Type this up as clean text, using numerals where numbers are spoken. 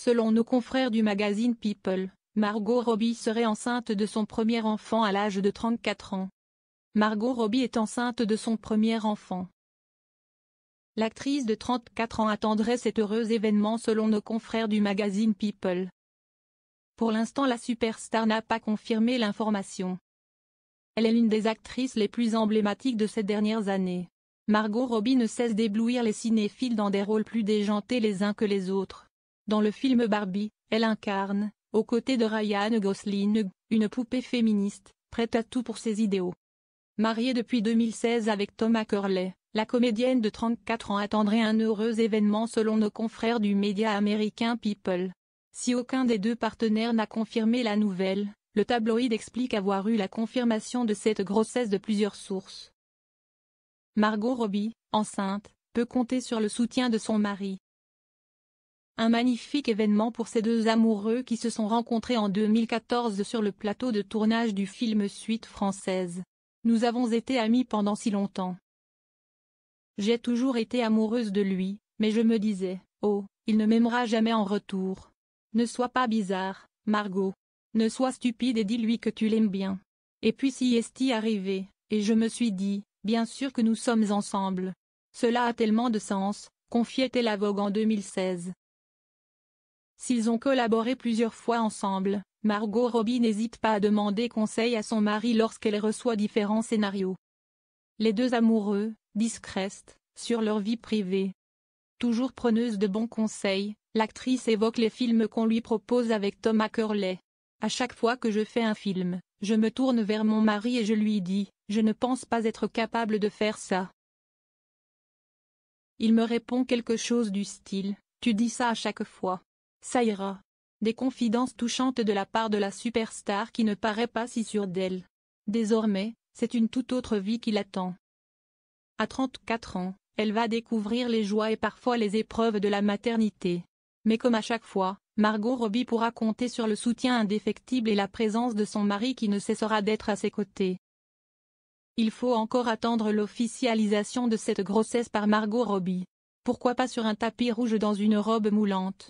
Selon nos confrères du magazine People, Margot Robbie serait enceinte de son premier enfant à l'âge de 34 ans. Margot Robbie est enceinte de son premier enfant. L'actrice de 34 ans attendrait cet heureux événement selon nos confrères du magazine People. Pour l'instant, la superstar n'a pas confirmé l'information. Elle est l'une des actrices les plus emblématiques de ces dernières années. Margot Robbie ne cesse d'éblouir les cinéphiles dans des rôles plus déjantés les uns que les autres. Dans le film Barbie, elle incarne, aux côtés de Ryan Gosling, une poupée féministe, prête à tout pour ses idéaux. Mariée depuis 2016 avec Thomas Curley, la comédienne de 34 ans attendrait un heureux événement selon nos confrères du média américain People. Si aucun des deux partenaires n'a confirmé la nouvelle, le tabloïd explique avoir eu la confirmation de cette grossesse de plusieurs sources. Margot Robbie, enceinte, peut compter sur le soutien de son mari. Un magnifique événement pour ces deux amoureux qui se sont rencontrés en 2014 sur le plateau de tournage du film Suite française. Nous avons été amis pendant si longtemps. J'ai toujours été amoureuse de lui, mais je me disais, oh, il ne m'aimera jamais en retour. Ne sois pas bizarre, Margot. Ne sois stupide et dis-lui que tu l'aimes bien. Et puis si est arrivé, et je me suis dit, bien sûr que nous sommes ensemble. Cela a tellement de sens, confiait-elle à Vogue en 2016. S'ils ont collaboré plusieurs fois ensemble, Margot Robbie n'hésite pas à demander conseil à son mari lorsqu'elle reçoit différents scénarios. Les deux amoureux, discrètes, sur leur vie privée. Toujours preneuse de bons conseils, l'actrice évoque les films qu'on lui propose avec Thomas Curley. À chaque fois que je fais un film, je me tourne vers mon mari et je lui dis, je ne pense pas être capable de faire ça. Il me répond quelque chose du style, tu dis ça à chaque fois. Ça ira. Des confidences touchantes de la part de la superstar qui ne paraît pas si sûre d'elle. Désormais, c'est une toute autre vie qui l'attend. À 34 ans, elle va découvrir les joies et parfois les épreuves de la maternité. Mais comme à chaque fois, Margot Robbie pourra compter sur le soutien indéfectible et la présence de son mari qui ne cessera d'être à ses côtés. Il faut encore attendre l'officialisation de cette grossesse par Margot Robbie. Pourquoi pas sur un tapis rouge dans une robe moulante?